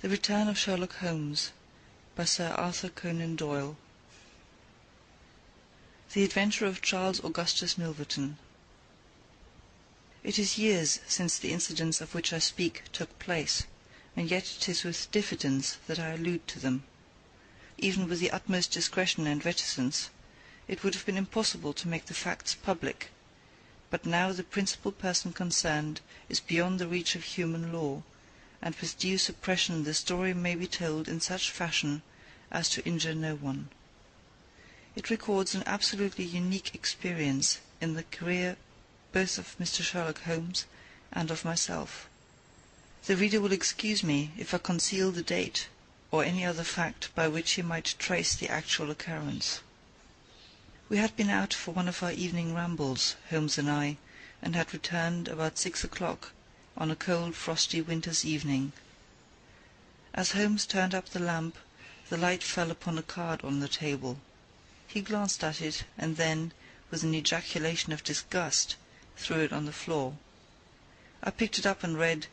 The Return of Sherlock Holmes by Sir Arthur Conan Doyle. The Adventure of Charles Augustus Milverton. It is years since the incidents of which I speak took place, and yet it is with diffidence that I allude to them. Even with the utmost discretion and reticence, it would have been impossible to make the facts public, but now the principal person concerned is beyond the reach of human law, and with due suppression the story may be told in such fashion as to injure no one. It records an absolutely unique experience in the career both of Mr. Sherlock Holmes and of myself. The reader will excuse me if I conceal the date, or any other fact by which he might trace the actual occurrence. We had been out for one of our evening rambles, Holmes and I, and had returned about 6 o'clock, on a cold frosty winter's evening. As Holmes turned up the lamp, the light fell upon a card on the table. He glanced at it, and then, with an ejaculation of disgust, threw it on the floor. I picked it up and read,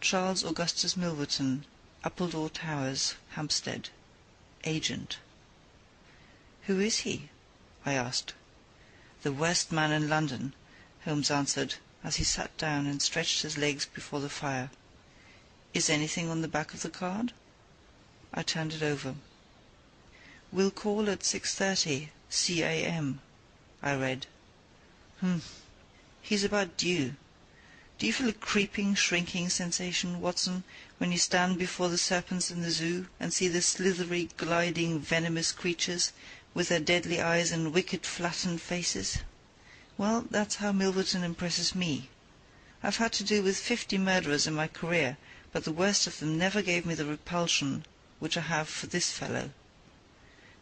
Charles Augustus Milverton, Appledore Towers, Hampstead, Agent. "Who is he?" I asked. "The worst man in London," Holmes answered, as he sat down and stretched his legs before the fire. "Is anything on the back of the card?" I turned it over. "Will call at 6:30 c.a.m." I read. He's about due. Do you feel a creeping, shrinking sensation, Watson, when you stand before the serpents in the zoo, and see the slithery, gliding, venomous creatures, with their deadly eyes and wicked, flattened faces? Well, that's how Milverton impresses me. I've had to do with 50 murderers in my career, but the worst of them never gave me the repulsion which I have for this fellow.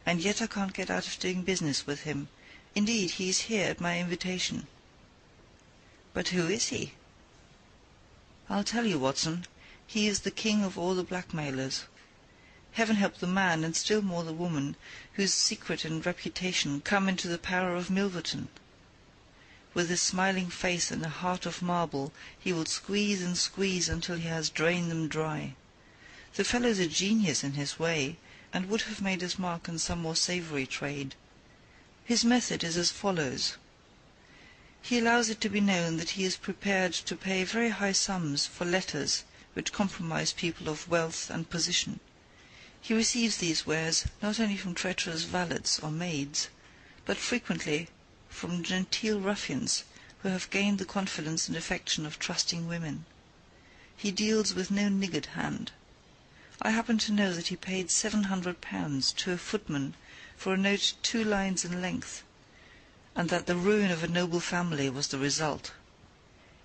And yet I can't get out of doing business with him. Indeed, he is here at my invitation." "But who is he?" "I'll tell you, Watson. He is the king of all the blackmailers. Heaven help the man, and still more the woman, whose secret and reputation come into the power of Milverton. With a smiling face and a heart of marble, he will squeeze and squeeze until he has drained them dry. The fellow's a genius in his way, and would have made his mark in some more savoury trade. His method is as follows. He allows it to be known that he is prepared to pay very high sums for letters which compromise people of wealth and position. He receives these wares not only from treacherous valets or maids, but frequently from genteel ruffians who have gained the confidence and affection of trusting women. He deals with no niggard hand. I happen to know that he paid £700 to a footman for a note 2 lines in length, and that the ruin of a noble family was the result.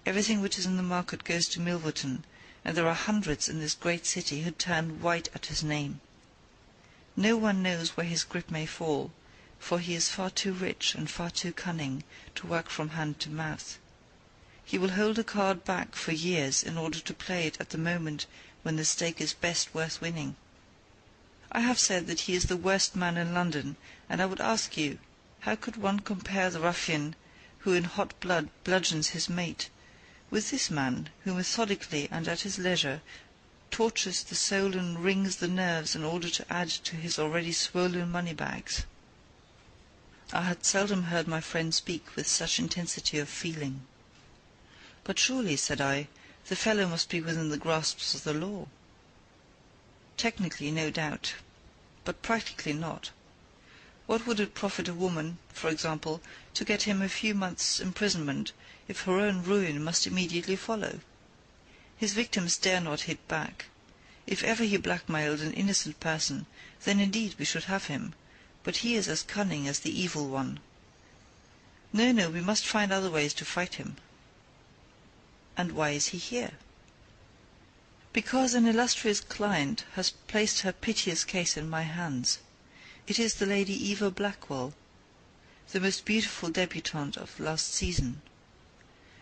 Everything which is in the market goes to Milverton, and there are hundreds in this great city who turn white at his name. No one knows where his grip may fall, for he is far too rich and far too cunning to work from hand to mouth. He will hold a card back for years in order to play it at the moment when the stake is best worth winning. I have said that he is the worst man in London, and I would ask you, how could one compare the ruffian who in hot blood bludgeons his mate with this man who methodically and at his leisure tortures the soul and wrings the nerves in order to add to his already swollen money-bags? I had seldom heard my friend speak with such intensity of feeling. "But surely," said I, "the fellow must be within the grasps of the law." "Technically, no doubt, but practically not. What would it profit a woman, for example, to get him a few months' imprisonment if her own ruin must immediately follow? His victims dare not hit back. If ever he blackmailed an innocent person, then indeed we should have him, but he is as cunning as the evil one. No, we must find other ways to fight him." "And why is he here?" "Because an illustrious client has placed her piteous case in my hands. It is the Lady Eva Blackwell, the most beautiful debutante of last season.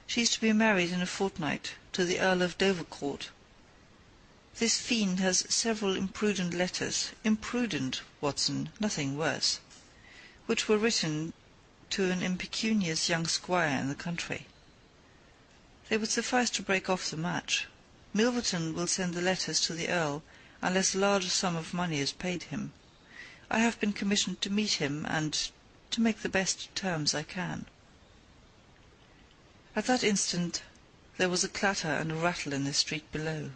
She is to be married in a fortnight to the Earl of Dovercourt. This fiend has several imprudent letters, imprudent, Watson, nothing worse, which were written to an impecunious young squire in the country. They would suffice to break off the match. Milverton will send the letters to the Earl, unless a large sum of money is paid him. I have been commissioned to meet him and to make the best terms I can." At that instant there was a clatter and a rattle in the street below.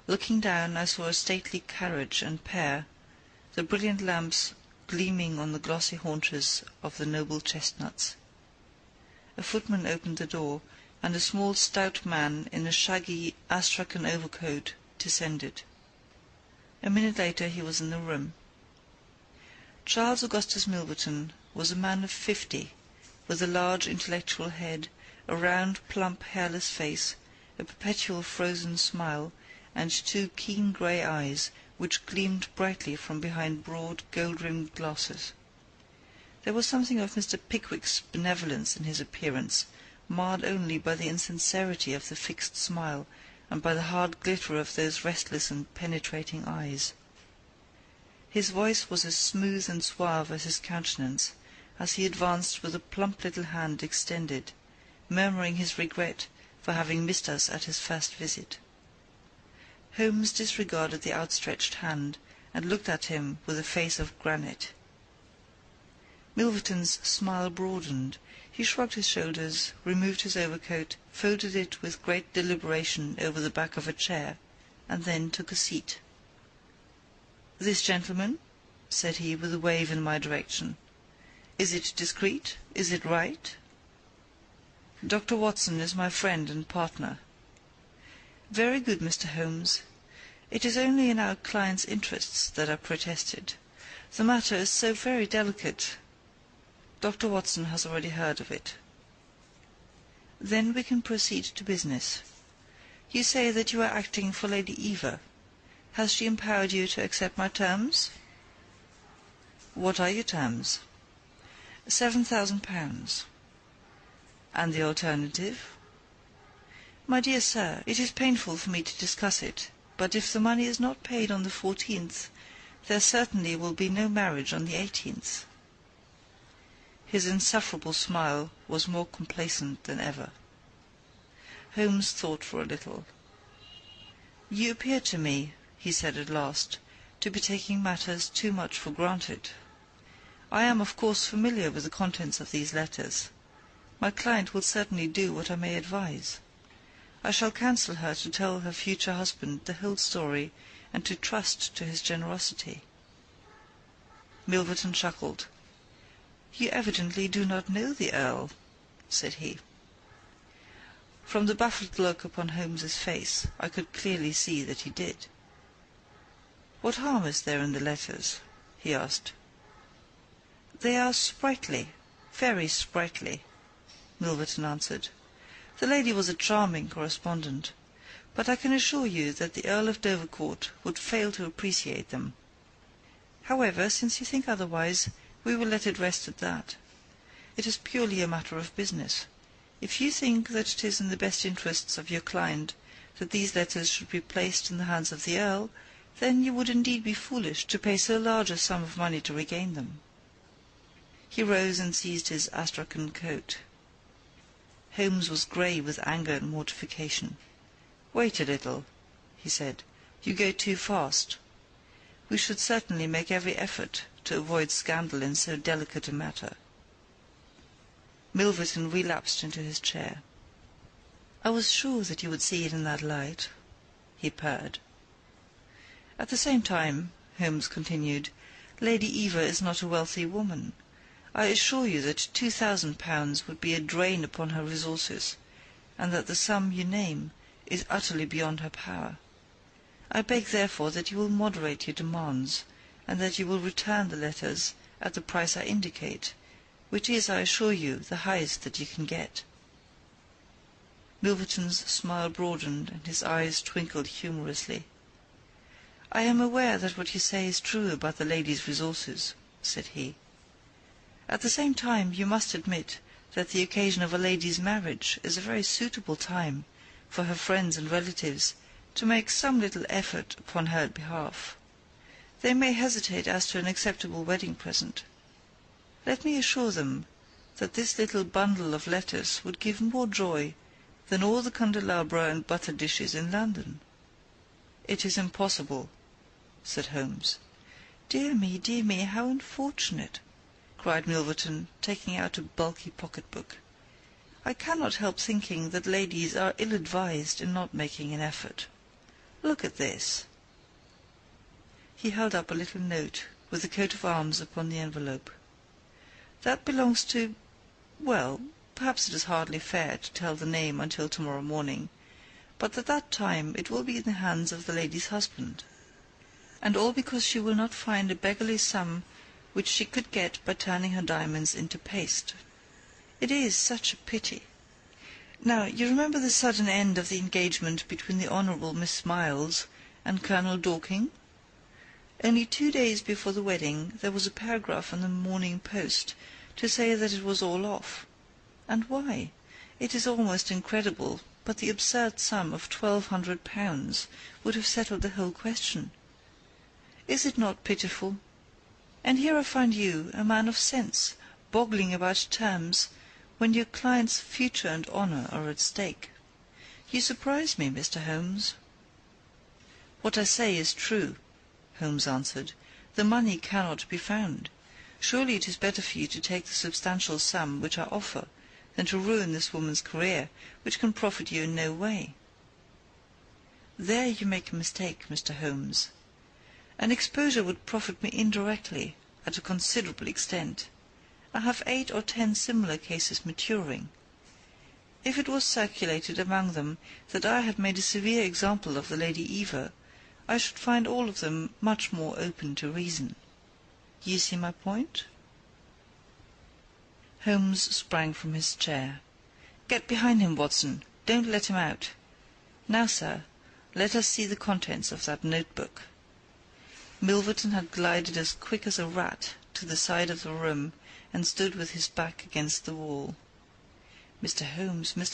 Looking down, I saw a stately carriage and pair, the brilliant lamps gleaming on the glossy haunches of the noble chestnuts. A footman opened the door, and a small stout man in a shaggy astrakhan overcoat descended. A minute later he was in the room. Charles Augustus Milverton was a man of 50, with a large intellectual head, a round, plump, hairless face, a perpetual frozen smile, and 2 keen grey eyes, which gleamed brightly from behind broad, gold-rimmed glasses. There was something of Mr. Pickwick's benevolence in his appearance, marred only by the insincerity of the fixed smile, and by the hard glitter of those restless and penetrating eyes. His voice was as smooth and suave as his countenance, as he advanced with a plump little hand extended, murmuring his regret for having missed us at his first visit. Holmes disregarded the outstretched hand, and looked at him with a face of granite. Milverton's smile broadened. He shrugged his shoulders, removed his overcoat, folded it with great deliberation over the back of a chair, and then took a seat. "This gentleman?" said he, with a wave in my direction. "Is it discreet? Is it right?" "Dr. Watson is my friend and partner." "Very good, Mr. Holmes. It is only in our client's interests that are protested. The matter is so very delicate. Dr. Watson has already heard of it." "Then we can proceed to business. You say that you are acting for Lady Eva. Has she empowered you to accept my terms?" "What are your terms?" £7,000. "And the alternative?" "My dear sir, it is painful for me to discuss it, but if the money is not paid on the 14th, there certainly will be no marriage on the 18th. His insufferable smile was more complacent than ever. Holmes thought for a little. "You appear to me," he said at last, "to be taking matters too much for granted. I am of course familiar with the contents of these letters. My client will certainly do what I may advise. I shall counsel her to tell her future husband the whole story, and to trust to his generosity." Milverton chuckled. "You evidently do not know the Earl," said he. From the baffled look upon Holmes's face, I could clearly see that he did. "What harm is there in the letters?" he asked. "They are sprightly, very sprightly," Milverton answered. "The lady was a charming correspondent, but I can assure you that the Earl of Dovercourt would fail to appreciate them. However, since you think otherwise, we will let it rest at that. It is purely a matter of business. If you think that it is in the best interests of your client that these letters should be placed in the hands of the Earl, then you would indeed be foolish to pay so large a sum of money to regain them." He rose and seized his astrakhan coat. Holmes was grey with anger and mortification. "Wait a little," he said. "You go too fast. We should certainly make every effort to avoid scandal in so delicate a matter." Milverton relapsed into his chair. "I was sure that you would see it in that light," he purred. "At the same time," Holmes continued, "Lady Eva is not a wealthy woman. I assure you that £2,000 would be a drain upon her resources, and that the sum you name is utterly beyond her power. I beg, therefore, that you will moderate your demands, and that you will return the letters at the price I indicate, which is, I assure you, the highest that you can get." Milverton's smile broadened, and his eyes twinkled humorously. "I am aware that what you say is true about the lady's resources," said he. "At the same time, you must admit that the occasion of a lady's marriage is a very suitable time for her friends and relatives to make some little effort upon her behalf. They may hesitate as to an acceptable wedding present. Let me assure them that this little bundle of letters would give more joy than all the candelabra and butter dishes in London. It is impossible," said Holmes. Dear me, how unfortunate!" cried Milverton, taking out a bulky pocket-book. "I cannot help thinking that ladies are ill-advised in not making an effort. Look at this." He held up a little note with the coat of arms upon the envelope. "That belongs to—well, perhaps it is hardly fair to tell the name until tomorrow morning, but at that time it will be in the hands of the lady's husband. And all because she will not find a beggarly sum which she could get by turning her diamonds into paste. It is such a pity. Now, you remember the sudden end of the engagement between the Honourable Miss Miles and Colonel Dorking? Only 2 days before the wedding there was a paragraph in the Morning Post to say that it was all off. And why? It is almost incredible, but the absurd sum of £1,200 would have settled the whole question. Is it not pitiful? And here I find you, a man of sense, boggling about terms, when your client's future and honour are at stake. You surprise me, Mr. Holmes." "What I say is true," Holmes answered. "The money cannot be found. Surely it is better for you to take the substantial sum which I offer than to ruin this woman's career, which can profit you in no way." "There you make a mistake, Mr. Holmes. An exposure would profit me indirectly, at a considerable extent. I have 8 or 10 similar cases maturing. If it was circulated among them that I had made a severe example of the Lady Eva, I should find all of them much more open to reason. You see my point?" Holmes sprang from his chair. "Get behind him, Watson. Don't let him out. Now, sir, let us see the contents of that notebook." Milverton had glided as quick as a rat to the side of the room and stood with his back against the wall. Mr.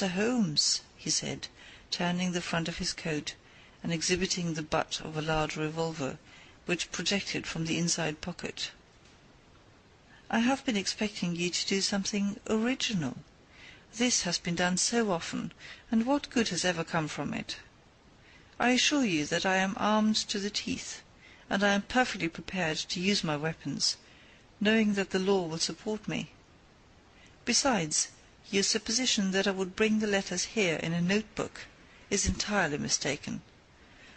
Holmes," he said, turning the front of his coat and exhibiting the butt of a large revolver, which projected from the inside pocket. "I have been expecting you to do something original. This has been done so often, and what good has ever come from it? I assure you that I am armed to the teeth, and I am perfectly prepared to use my weapons, knowing that the law will support me. Besides, your supposition that I would bring the letters here in a notebook is entirely mistaken.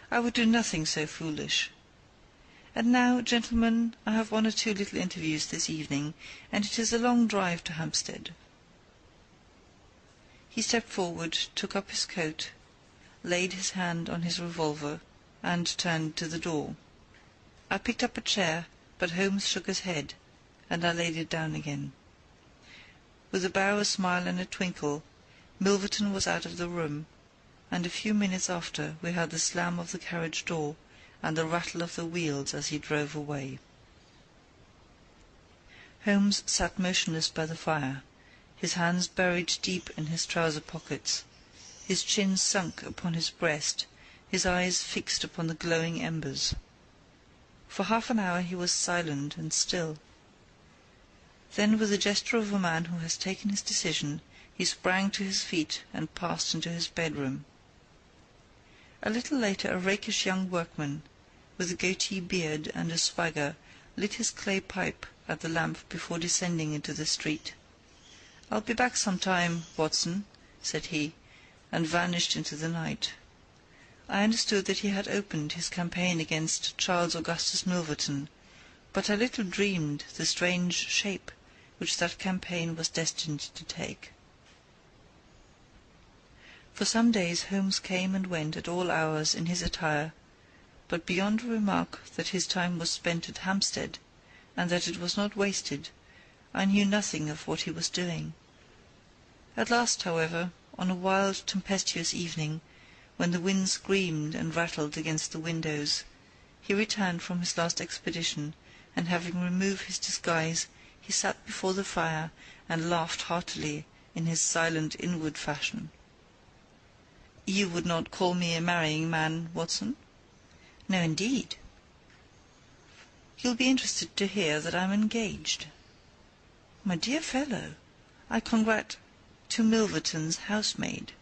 I would do nothing so foolish. And now, gentlemen, I have 1 or 2 little interviews this evening, and it is a long drive to Hampstead." He stepped forward, took up his coat, laid his hand on his revolver, and turned to the door. I picked up a chair, but Holmes shook his head, and I laid it down again. With a bow, a smile, and a twinkle, Milverton was out of the room, and a few minutes after we heard the slam of the carriage door and the rattle of the wheels as he drove away. Holmes sat motionless by the fire, his hands buried deep in his trouser pockets, his chin sunk upon his breast, his eyes fixed upon the glowing embers. For half an hour he was silent and still. Then, with the gesture of a man who has taken his decision, he sprang to his feet and passed into his bedroom. A little later a rakish young workman, with a goatee beard and a swagger, lit his clay pipe at the lamp before descending into the street. "I'll be back some time, Watson," said he, and vanished into the night. I understood that he had opened his campaign against Charles Augustus Milverton, but I little dreamed the strange shape which that campaign was destined to take. For some days Holmes came and went at all hours in his attire, but beyond a remark that his time was spent at Hampstead, and that it was not wasted, I knew nothing of what he was doing. At last, however, on a wild, tempestuous evening, when the wind screamed and rattled against the windows, he returned from his last expedition, and having removed his disguise, he sat before the fire and laughed heartily in his silent inward fashion. "You would not call me a marrying man, Watson?" "No, indeed." "You'll be interested to hear that I'm engaged." "My dear fellow, I to Milverton's housemaid."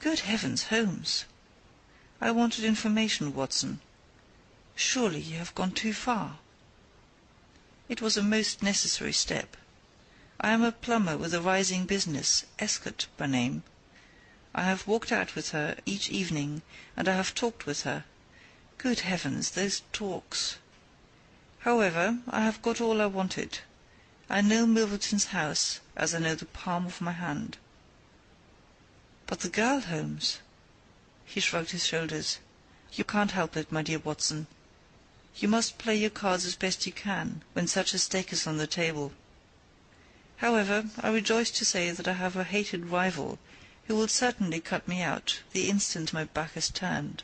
"Good heavens, Holmes!" "I wanted information, Watson." Surely you have gone too far." "It was a most necessary step. I am a plumber with a rising business, Escott by name. I have walked out with her each evening, and I have talked with her. Good heavens, those talks! However, I have got all I wanted. I know Milverton's house as I know the palm of my hand." "But the girl, Holmes?" He shrugged his shoulders. "You can't help it, my dear Watson. You must play your cards as best you can when such a stake is on the table. However, I rejoice to say that I have a hated rival who will certainly cut me out the instant my back is turned.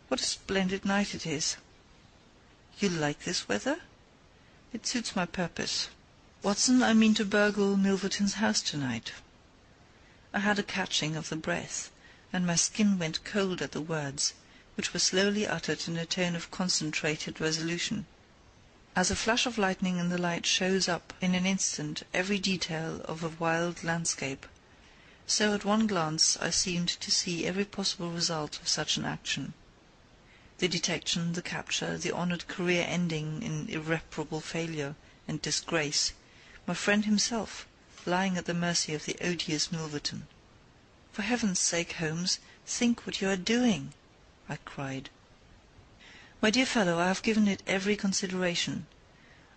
What a splendid night it is!" "You like this weather?" "It suits my purpose. Watson, I mean to burgle Milverton's house tonight." I had a catching of the breath, and my skin went cold at the words, which were slowly uttered in a tone of concentrated resolution. As a flash of lightning in the light shows up in an instant every detail of a wild landscape, so at one glance I seemed to see every possible result of such an action. The detection, the capture, the honoured career ending in irreparable failure and disgrace, my friend himself lying at the mercy of the odious Milverton. "For heaven's sake, Holmes, think what you are doing!" I cried. "My dear fellow, I have given it every consideration.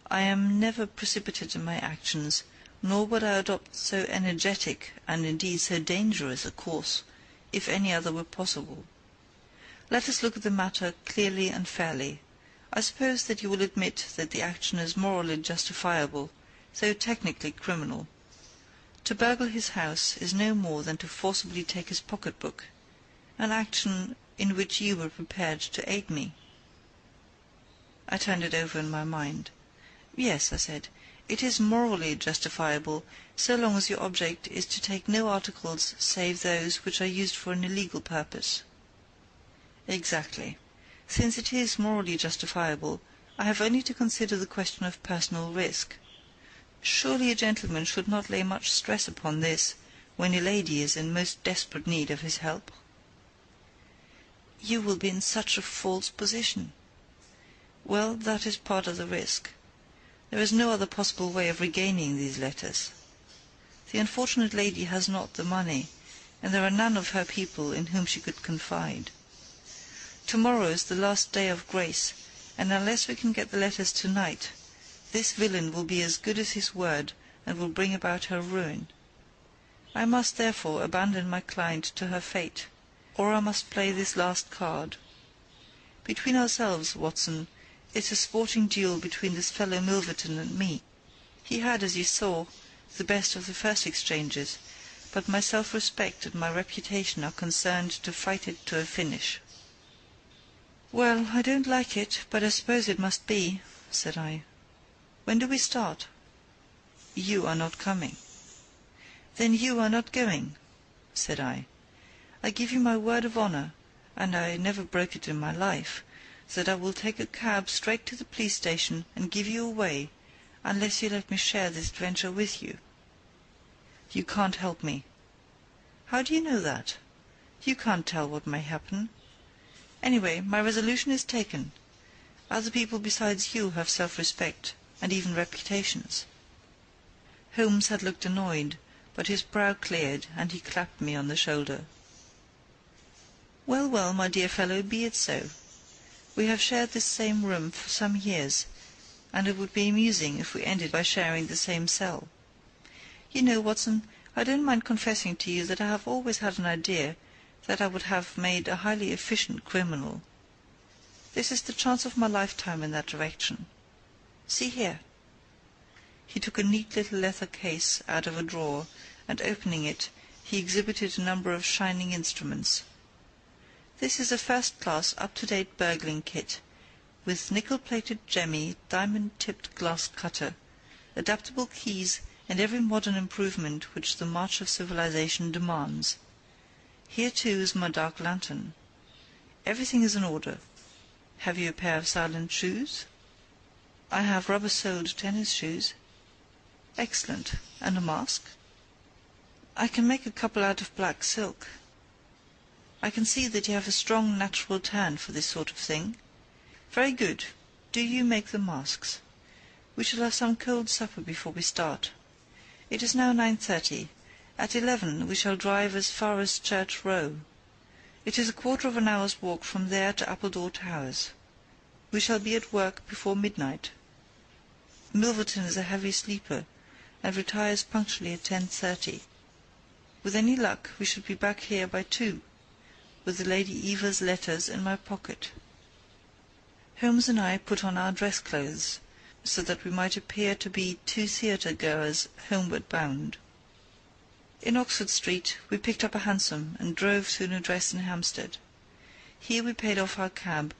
I am never precipitate in my actions, nor would I adopt so energetic, and indeed so dangerous a course, if any other were possible. Let us look at the matter clearly and fairly. I suppose that you will admit that the action is morally justifiable, though technically criminal. To burgle his house is no more than to forcibly take his pocket-book, an action in which you were prepared to aid me." I turned it over in my mind. "Yes," I said, "it is morally justifiable, so long as your object is to take no articles save those which are used for an illegal purpose." "Exactly. Since it is morally justifiable, I have only to consider the question of personal risk. Surely a gentleman should not lay much stress upon this, when a lady is in most desperate need of his help." "You will be in such a false position." "Well, that is part of the risk. There is no other possible way of regaining these letters. The unfortunate lady has not the money, and there are none of her people in whom she could confide. Tomorrow is the last day of grace, and unless we can get the letters tonight, this villain will be as good as his word, and will bring about her ruin. I must therefore abandon my client to her fate, or I must play this last card. Between ourselves, Watson, it's a sporting duel between this fellow Milverton and me. He had, as you saw, the best of the first exchanges, but my self-respect and my reputation are concerned to fight it to a finish." "Well, I don't like it, but I suppose it must be," said I. "When do we start?" "You are not coming." "Then you are not going," said I. "I give you my word of honour, and I never broke it in my life, that I will take a cab straight to the police station and give you away, unless you let me share this adventure with you." "You can't help me." "How do you know that? You can't tell what may happen. Anyway, my resolution is taken. Other people besides you have self-respect, and even reputations." Holmes had looked annoyed, but his brow cleared, and he clapped me on the shoulder. "Well, well, my dear fellow, be it so. We have shared this same room for some years, and it would be amusing if we ended by sharing the same cell. You know, Watson, I don't mind confessing to you that I have always had an idea that I would have made a highly efficient criminal. This is the chance of my lifetime in that direction. See here." He took a neat little leather case out of a drawer, and opening it, he exhibited a number of shining instruments. "This is a first-class, up-to-date burgling kit, with nickel-plated jemmy, diamond-tipped glass cutter, adaptable keys, and every modern improvement which the march of civilization demands. Here, too, is my dark lantern. Everything is in order. Have you a pair of silent shoes?" "I have rubber-soled tennis shoes." "Excellent. And a mask?" "I can make a couple out of black silk." "I can see that you have a strong natural turn for this sort of thing. Very good. Do you make the masks. We shall have some cold supper before we start. It is now 9:30. At 11 we shall drive as far as Church Row. It is a quarter of an hour's walk from there to Appledore Towers. We shall be at work before midnight. Milverton is a heavy sleeper, and retires punctually at 10:30. With any luck we should be back here by 2, with the Lady Eva's letters in my pocket. Holmes and I put on our dress clothes, so that we might appear to be 2 theatre-goers homeward bound. In Oxford Street we picked up a hansom and drove to an address in Hampstead. Here we paid off our cab,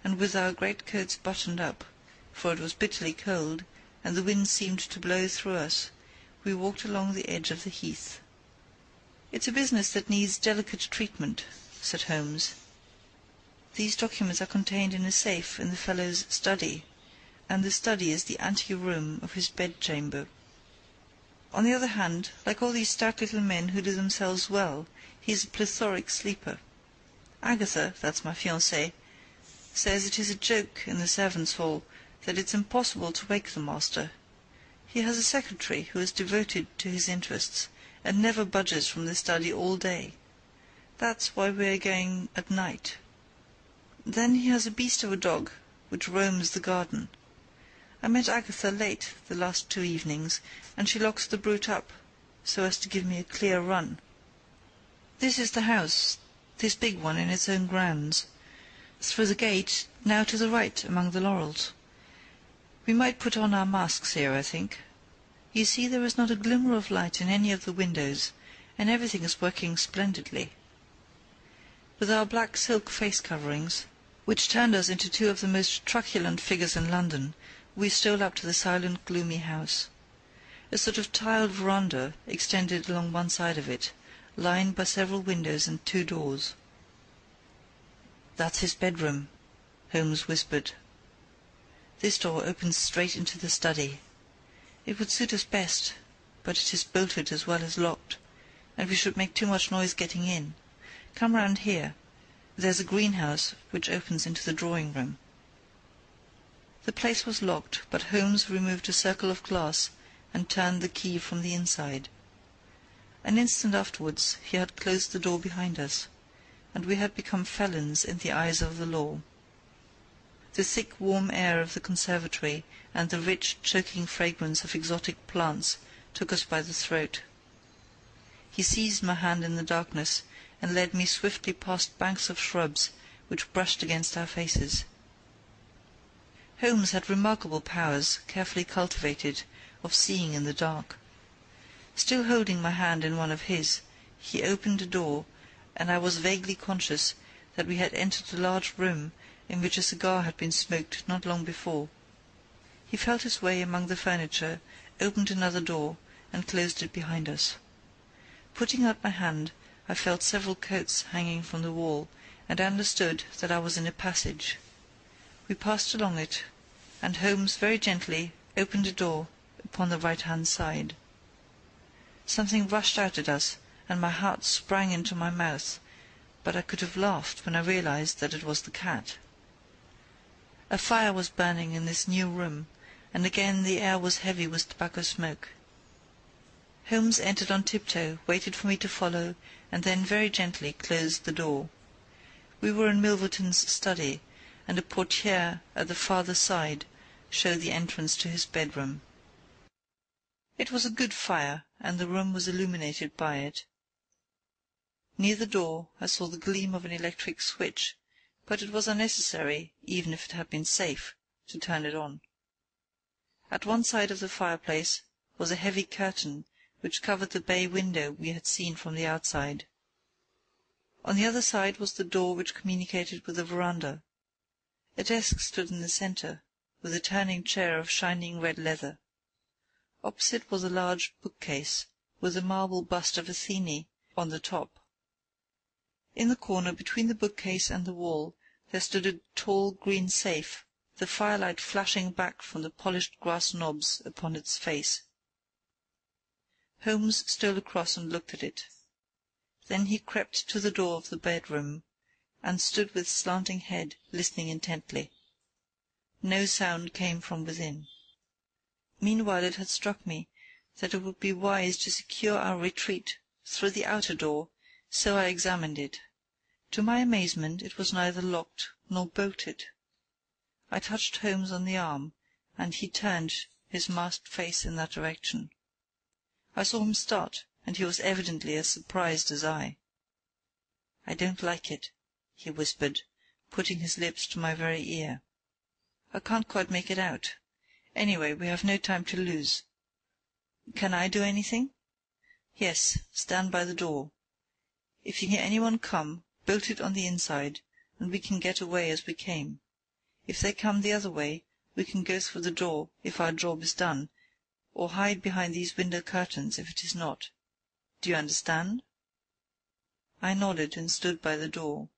and with our greatcoats buttoned up, for it was bitterly cold, and the wind seemed to blow through us, we walked along the edge of the heath. "It's a business that needs delicate treatment," said Holmes. "These documents are contained in a safe in the fellow's study, and the study is the ante-room of his bedchamber. On the other hand, like all these stout little men who do themselves well, he is a plethoric sleeper. Agatha, that's my fiancée, says it is a joke in the servants' hall that it's impossible to wake the master. He has a secretary who is devoted to his interests, and never budges from the study all day. That's why we are going at night. Then he has a beast of a dog, which roams the garden. I met Agatha late the last 2 evenings, and she locks the brute up, so as to give me a clear run. This is the house, this big one in its own grounds. Through the gate, now to the right among the laurels. We might put on our masks here, I think. You see, there is not a glimmer of light in any of the windows, and everything is working splendidly. With our black silk face-coverings, which turned us into 2 of the most truculent figures in London, we stole up to the silent, gloomy house. A sort of tiled veranda extended along one side of it, lined by several windows and 2 doors. "That's his bedroom," Holmes whispered. "This door opens straight into the study. It would suit us best, but it is bolted as well as locked, and we should make too much noise getting in. Come round here. There's a greenhouse which opens into the drawing-room." The place was locked, but Holmes removed a circle of glass and turned the key from the inside. An instant afterwards he had closed the door behind us, and we had become felons in the eyes of the law. The thick warm air of the conservatory and the rich choking fragrance of exotic plants took us by the throat. He seized my hand in the darkness and led me swiftly past banks of shrubs which brushed against our faces. Holmes had remarkable powers, carefully cultivated, of seeing in the dark. Still holding my hand in one of his, he opened a door, and I was vaguely conscious that we had entered a large room in which a cigar had been smoked not long before. He felt his way among the furniture, opened another door, and closed it behind us. Putting out my hand, I felt several coats hanging from the wall, and understood that I was in a passage. We passed along it, and Holmes very gently opened a door upon the right-hand side. Something rushed out at us, and my heart sprang into my mouth, but I could have laughed when I realized that it was the cat. A fire was burning in this new room, and again the air was heavy with tobacco smoke. Holmes entered on tiptoe, waited for me to follow, and then very gently closed the door. We were in Milverton's study, and a portière at the farther side showed the entrance to his bedroom. It was a good fire, and the room was illuminated by it. Near the door I saw the gleam of an electric switch, but it was unnecessary, even if it had been safe, to turn it on. At one side of the fireplace was a heavy curtain which covered the bay window we had seen from the outside. On the other side was the door which communicated with the veranda. A desk stood in the centre, with a turning chair of shining red leather. Opposite was a large bookcase, with a marble bust of Athene on the top. In the corner between the bookcase and the wall there stood a tall green safe, the firelight flashing back from the polished grass knobs upon its face. Holmes stole across and looked at it. Then he crept to the door of the bedroom, and stood with slanting head, listening intently. No sound came from within. Meanwhile it had struck me that it would be wise to secure our retreat through the outer door, so I examined it. To my amazement it was neither locked nor bolted. I touched Holmes on the arm, and he turned his masked face in that direction. I saw him start, and he was evidently as surprised as I. "I don't like it," he whispered, putting his lips to my very ear. "I can't quite make it out. Anyway, we have no time to lose. Can I do anything?" "Yes, stand by the door. If you hear anyone come, bolt it on the inside, and we can get away as we came. If they come the other way, we can go through the door if our job is done, or hide behind these window curtains if it is not. Do you understand?" I nodded and stood by the door.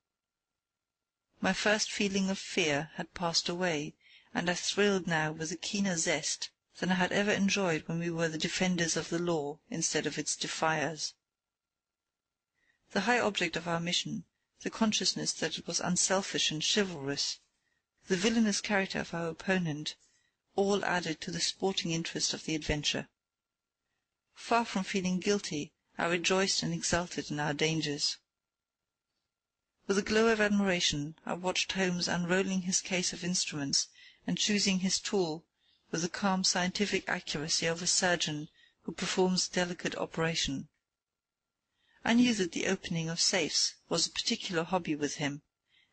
My first feeling of fear had passed away, and I thrilled now with a keener zest than I had ever enjoyed when we were the defenders of the law instead of its defiers. The high object of our mission, the consciousness that it was unselfish and chivalrous, the villainous character of our opponent, all added to the sporting interest of the adventure. Far from feeling guilty, I rejoiced and exulted in our dangers. With a glow of admiration I watched Holmes unrolling his case of instruments and choosing his tool with the calm scientific accuracy of a surgeon who performs a delicate operation. I knew that the opening of safes was a particular hobby with him,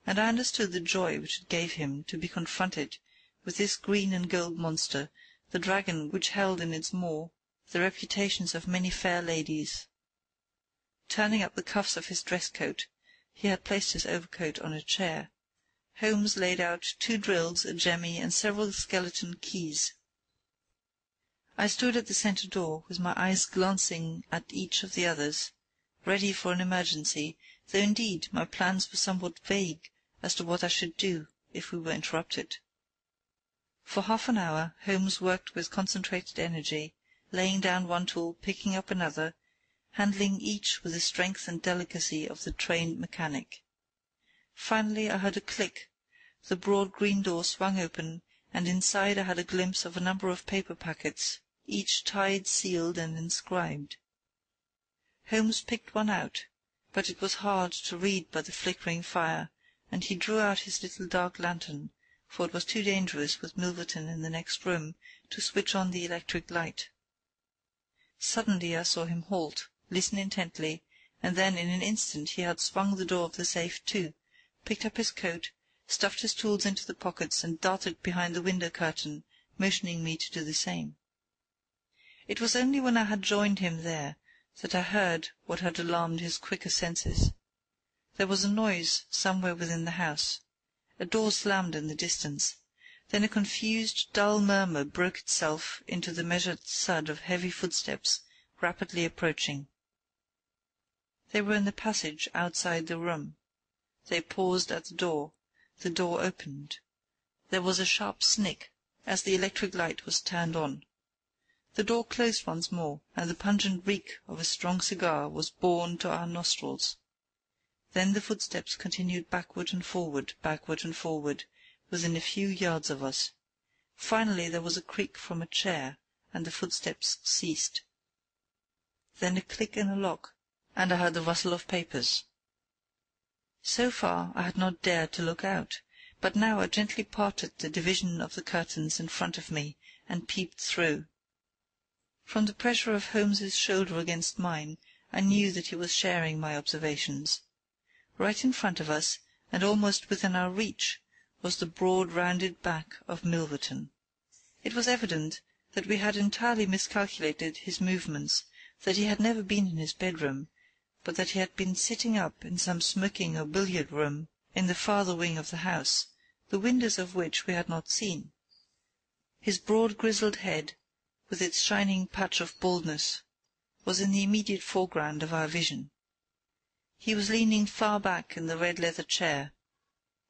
and I understood the joy which it gave him to be confronted with this green and gold monster, the dragon which held in its maw the reputations of many fair ladies. Turning up the cuffs of his dress-coat, he had placed his overcoat on a chair. Holmes laid out 2 drills, a jemmy, and several skeleton keys. I stood at the centre door, with my eyes glancing at each of the others, ready for an emergency, though indeed my plans were somewhat vague as to what I should do if we were interrupted. For half an hour Holmes worked with concentrated energy, laying down one tool, picking up another, handling each with the strength and delicacy of the trained mechanic. Finally I heard a click, the broad green door swung open, and inside I had a glimpse of a number of paper packets, each tied, sealed, and inscribed. Holmes picked one out, but it was hard to read by the flickering fire, and he drew out his little dark lantern, for it was too dangerous with Milverton in the next room to switch on the electric light. Suddenly I saw him halt, listen intently, and then in an instant he had swung the door of the safe to, picked up his coat, stuffed his tools into the pockets, and darted behind the window curtain, motioning me to do the same. It was only when I had joined him there that I heard what had alarmed his quicker senses. There was a noise somewhere within the house. A door slammed in the distance. Then a confused, dull murmur broke itself into the measured thud of heavy footsteps rapidly approaching. They were in the passage outside the room. They paused at the door. The door opened. There was a sharp snick as the electric light was turned on. The door closed once more, and the pungent reek of a strong cigar was borne to our nostrils. Then the footsteps continued backward and forward, within a few yards of us. Finally there was a creak from a chair, and the footsteps ceased. Then a click in a lock, and I heard the rustle of papers. So far I had not dared to look out, but now I gently parted the division of the curtains in front of me, and peeped through. From the pressure of Holmes's shoulder against mine, I knew that he was sharing my observations. Right in front of us, and almost within our reach, was the broad rounded back of Milverton. It was evident that we had entirely miscalculated his movements, that he had never been in his bedroom, but that he had been sitting up in some smoking or billiard-room in the farther wing of the house, the windows of which we had not seen. His broad grizzled head, with its shining patch of baldness, was in the immediate foreground of our vision. He was leaning far back in the red-leather chair,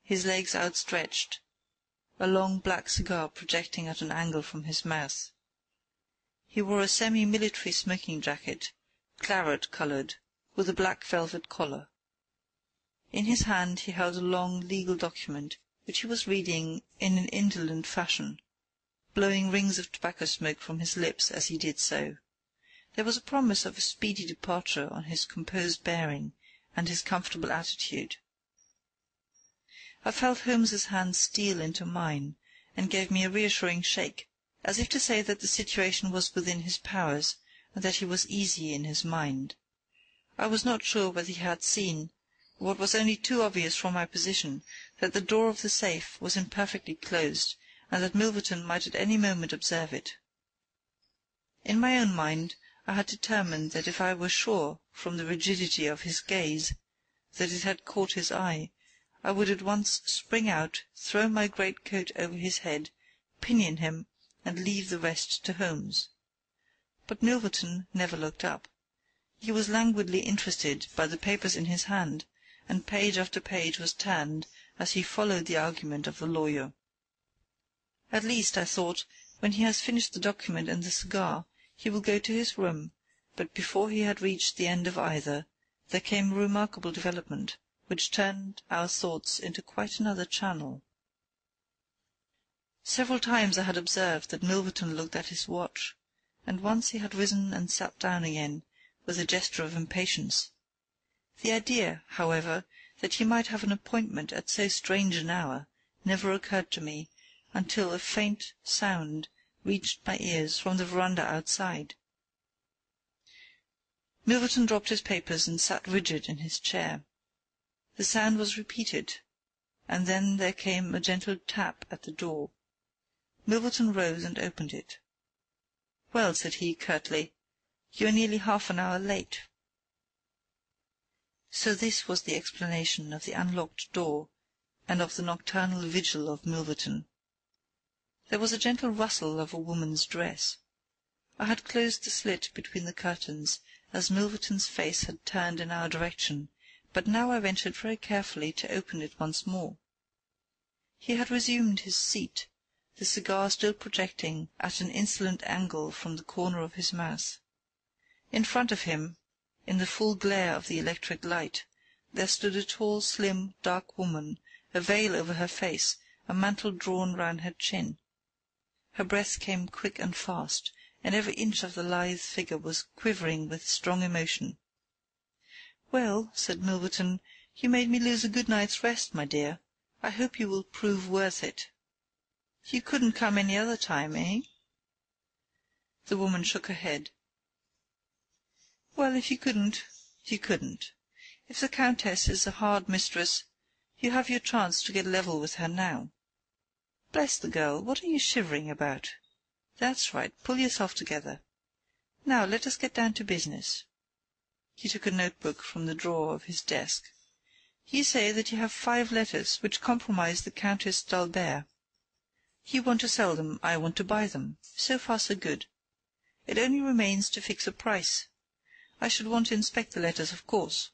his legs outstretched, a long black cigar projecting at an angle from his mouth. He wore a semi-military smoking-jacket, claret-coloured, with a black velvet collar. In his hand he held a long legal document, which he was reading in an indolent fashion, blowing rings of tobacco smoke from his lips as he did so. There was a promise of a speedy departure on his composed bearing and his comfortable attitude. I felt Holmes's hand steal into mine, and gave me a reassuring shake, as if to say that the situation was within his powers, and that he was easy in his mind. I was not sure whether he had seen, what was only too obvious from my position, that the door of the safe was imperfectly closed, and that Milverton might at any moment observe it. In my own mind I had determined that if I were sure, from the rigidity of his gaze, that it had caught his eye, I would at once spring out, throw my great-coat over his head, pinion him, and leave the rest to Holmes. But Milverton never looked up. He was languidly interested by the papers in his hand, and page after page was turned as he followed the argument of the lawyer. At least, I thought, when he has finished the document and the cigar, he will go to his room, but before he had reached the end of either, there came a remarkable development, which turned our thoughts into quite another channel. Several times I had observed that Milverton looked at his watch, and once he had risen and sat down again, with a gesture of impatience. The idea, however, that he might have an appointment at so strange an hour never occurred to me until a faint sound reached my ears from the veranda outside. Milverton dropped his papers and sat rigid in his chair. The sound was repeated, and then there came a gentle tap at the door. Milverton rose and opened it. "Well," said he, curtly, "you are nearly half an hour late." So this was the explanation of the unlocked door, and of the nocturnal vigil of Milverton. There was a gentle rustle of a woman's dress. I had closed the slit between the curtains, as Milverton's face had turned in our direction, but now I ventured very carefully to open it once more. He had resumed his seat, the cigar still projecting at an insolent angle from the corner of his mouth. In front of him, in the full glare of the electric light, there stood a tall, slim, dark woman, a veil over her face, a mantle drawn round her chin. Her breath came quick and fast, and every inch of the lithe figure was quivering with strong emotion. "Well," said Milverton, "you made me lose a good night's rest, my dear. I hope you will prove worth it. You couldn't come any other time, eh?" The woman shook her head. "Well, if you couldn't, you couldn't. If the Countess is a hard mistress, you have your chance to get level with her now. Bless the girl, what are you shivering about? That's right, pull yourself together. Now let us get down to business." He took a notebook from the drawer of his desk. "You say that you have 5 letters which compromise the Countess d'Albert. You want to sell them, I want to buy them. So far so good. It only remains to fix a price. I should want to inspect the letters, of course.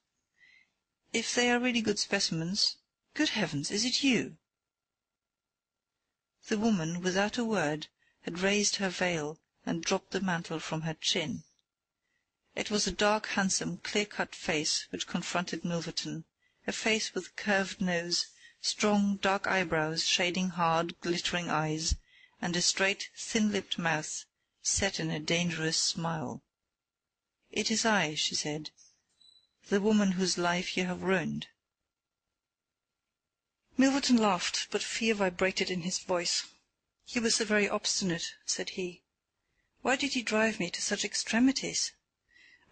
If they are really good specimens— Good heavens, is it you?" The woman, without a word, had raised her veil and dropped the mantle from her chin. It was a dark, handsome, clear-cut face which confronted Milverton, a face with a curved nose, strong, dark eyebrows shading hard, glittering eyes, and a straight, thin-lipped mouth set in a dangerous smile. "It is I," she said, "the woman whose life you have ruined." Milverton laughed, but fear vibrated in his voice. "You were so very obstinate," said he. "Why did you drive me to such extremities?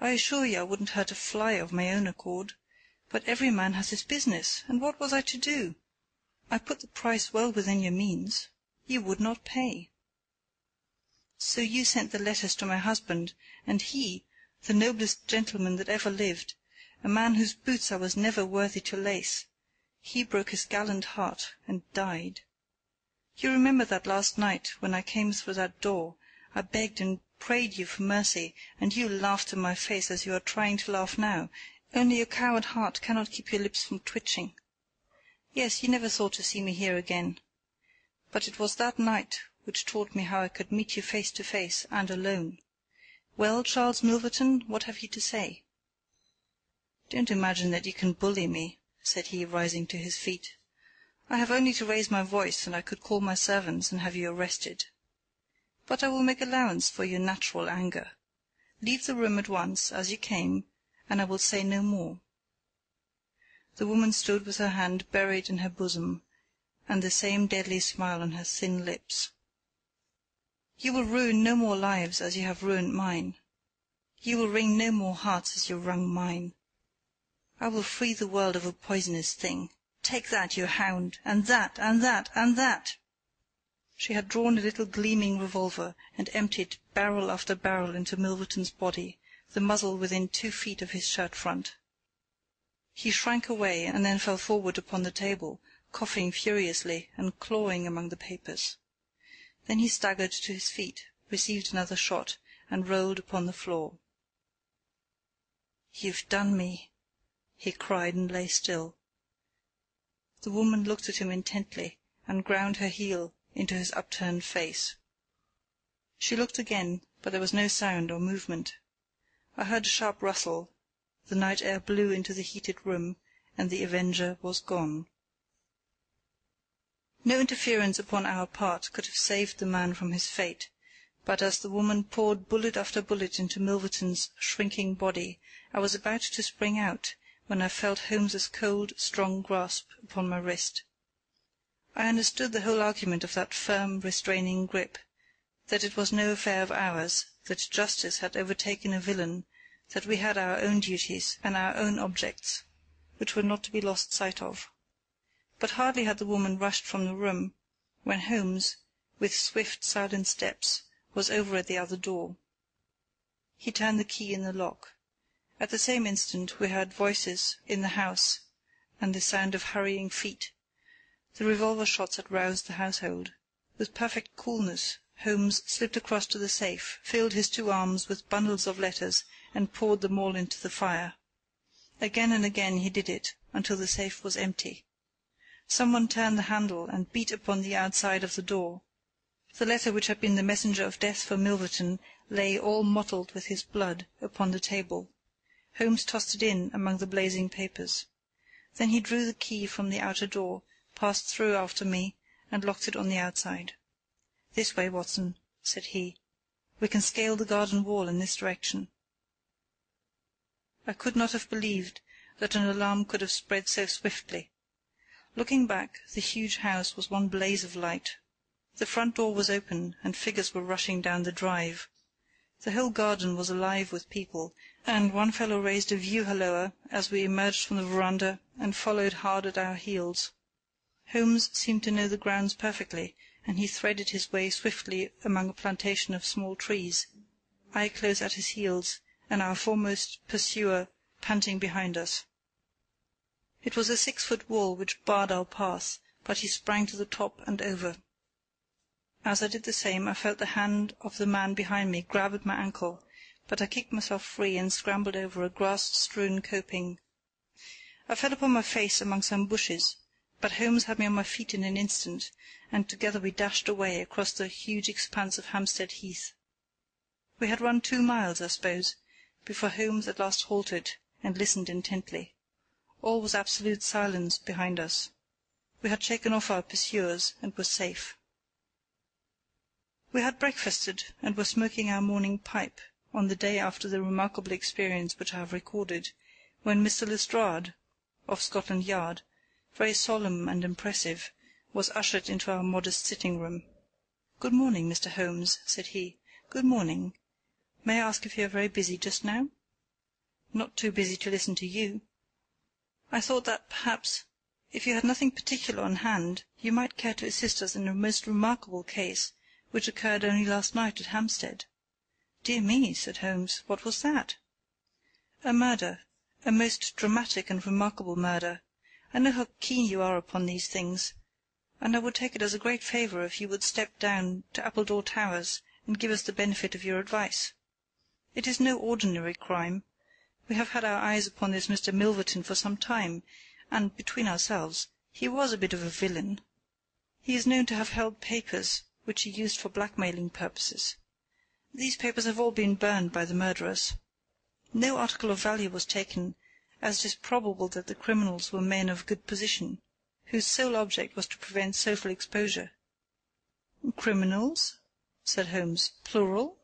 I assure you I wouldn't hurt a fly of my own accord, but every man has his business, and what was I to do? I put the price well within your means. You would not pay. So you sent the letters to my husband, and he, the noblest gentleman that ever lived, a man whose boots I was never worthy to lace, he broke his gallant heart and died. You remember that last night, when I came through that door, I begged and prayed you for mercy, and you laughed in my face as you are trying to laugh now, only your coward heart cannot keep your lips from twitching. Yes, you never thought to see me here again. But it was that night which taught me how I could meet you face to face and alone. Well, Charles Milverton, what have you to say?" "Don't imagine that you can bully me," said he, rising to his feet. I have only to raise my voice, and I could call my servants and have you arrested. But I will make allowance for your natural anger. Leave the room at once, as you came, and I will say no more." The woman stood with her hand buried in her bosom, and the same deadly smile on her thin lips. "You will ruin no more lives as you have ruined mine. You will wring no more hearts as you wrung mine. I will free the world of a poisonous thing. Take that, you hound, and that, and that, and that!" She had drawn a little gleaming revolver and emptied barrel after barrel into Milverton's body, the muzzle within 2 feet of his shirt front. He shrank away and then fell forward upon the table, coughing furiously and clawing among the papers. Then he staggered to his feet, received another shot, and rolled upon the floor. "You've done me," he cried, and lay still. The woman looked at him intently, and ground her heel into his upturned face. She looked again, but there was no sound or movement. I heard a sharp rustle, the night air blew into the heated room, and the avenger was gone. No interference upon our part could have saved the man from his fate, but as the woman poured bullet after bullet into Milverton's shrinking body, I was about to spring out, when I felt Holmes's cold, strong grasp upon my wrist. I understood the whole argument of that firm, restraining grip, that it was no affair of ours, that justice had overtaken a villain, that we had our own duties and our own objects, which were not to be lost sight of. But hardly had the woman rushed from the room, when Holmes, with swift, silent steps, was over at the other door. He turned the key in the lock. At the same instant we heard voices in the house and the sound of hurrying feet. The revolver shots had roused the household. With perfect coolness Holmes slipped across to the safe, filled his 2 arms with bundles of letters, and poured them all into the fire. Again and again he did it, until the safe was empty. Someone turned the handle and beat upon the outside of the door. The letter which had been the messenger of death for Milverton lay all mottled with his blood upon the table. Holmes tossed it in among the blazing papers. Then he drew the key from the outer door, passed through after me, and locked it on the outside. "This way, Watson," said he. "We can scale the garden wall in this direction." I could not have believed that an alarm could have spread so swiftly. Looking back, the huge house was one blaze of light. The front door was open, and figures were rushing down the drive. The whole garden was alive with people, and one fellow raised a view-halloa as we emerged from the veranda and followed hard at our heels. Holmes seemed to know the grounds perfectly, and he threaded his way swiftly among a plantation of small trees, I close at his heels, and our foremost pursuer panting behind us. It was a 6-foot wall which barred our path, but he sprang to the top and over. As I did the same, I felt the hand of the man behind me grab at my ankle, but I kicked myself free and scrambled over a grass-strewn coping. I fell upon my face among some bushes, but Holmes had me on my feet in an instant, and together we dashed away across the huge expanse of Hampstead Heath. We had run 2 miles, I suppose, before Holmes at last halted and listened intently. All was absolute silence behind us. We had shaken off our pursuers and were safe. We had breakfasted and were smoking our morning pipe on the day after the remarkable experience which I have recorded, when Mr. Lestrade, of Scotland Yard, very solemn and impressive, was ushered into our modest sitting-room. "Good morning, Mr. Holmes," said he. "Good morning. May I ask if you are very busy just now?" "Not too busy to listen to you." "I thought that, perhaps, if you had nothing particular on hand, you might care to assist us in a most remarkable case, which occurred only last night at Hampstead." "Dear me," said Holmes, "what was that?" "A murder, a most dramatic and remarkable murder. I know how keen you are upon these things, and I would take it as a great favour if you would step down to Appledore Towers and give us the benefit of your advice. It is no ordinary crime. We have had our eyes upon this Mr. Milverton for some time, and, between ourselves, he was a bit of a villain. He is known to have held papers which he used for blackmailing purposes. These papers have all been burned by the murderers. No article of value was taken, as it is probable that the criminals were men of good position, whose sole object was to prevent social exposure. "Criminals?" said Holmes. "Plural?"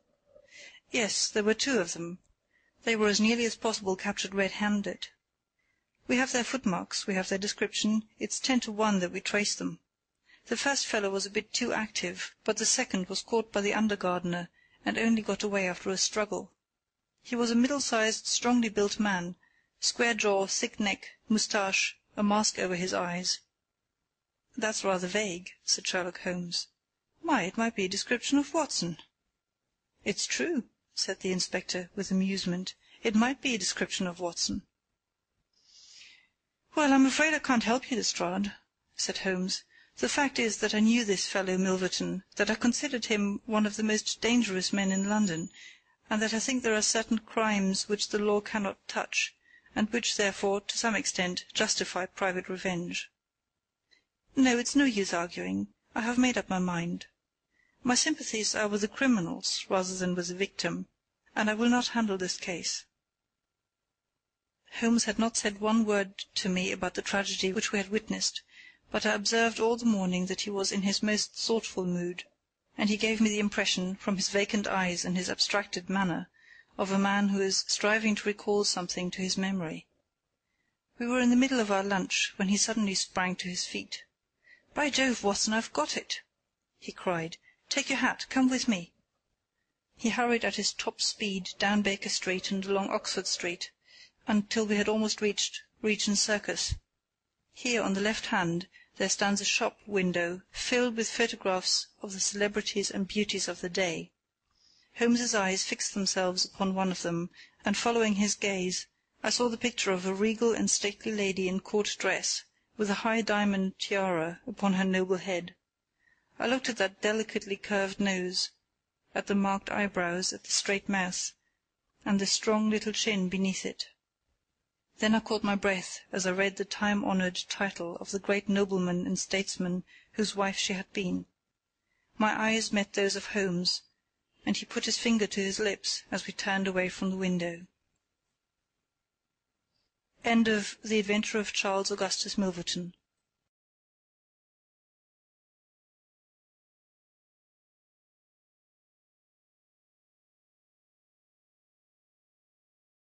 "Yes, there were 2 of them. They were as nearly as possible captured red-handed. We have their footmarks, we have their description, it's 10 to 1 that we trace them. The first fellow was a bit too active, but the second was caught by the under-gardener and only got away after a struggle. He was a middle-sized, strongly built man, square jaw, thick neck, moustache, a mask over his eyes." "That's rather vague," said Sherlock Holmes. "Why, it might be a description of Watson." "It's true," said the inspector, with amusement. "It might be a description of Watson." "Well, I'm afraid I can't help you, Lestrade," said Holmes. "The fact is that I knew this fellow Milverton, that I considered him one of the most dangerous men in London, and that I think there are certain crimes which the law cannot touch, and which, therefore, to some extent, justify private revenge. No, it's no use arguing. I have made up my mind. My sympathies are with the criminals rather than with the victim, and I will not handle this case." Holmes had not said one word to me about the tragedy which we had witnessed, but I observed all the morning that he was in his most thoughtful mood, and he gave me the impression, from his vacant eyes and his abstracted manner, of a man who is striving to recall something to his memory. We were in the middle of our lunch when he suddenly sprang to his feet. "By Jove, Watson, I've got it!" he cried. "Take your hat, come with me." He hurried at his top speed down Baker Street and along Oxford Street, until we had almost reached Regent Circus. Here, on the left hand, there stands a shop window filled with photographs of the celebrities and beauties of the day. Holmes's eyes fixed themselves upon one of them, and following his gaze, I saw the picture of a regal and stately lady in court dress, with a high diamond tiara upon her noble head. I looked at that delicately curved nose, at the marked eyebrows, at the straight mouth, and the strong little chin beneath it. Then I caught my breath as I read the time-honoured title of the great nobleman and statesman whose wife she had been. My eyes met those of Holmes, and he put his finger to his lips as we turned away from the window. End of The Adventure of Charles Augustus Milverton,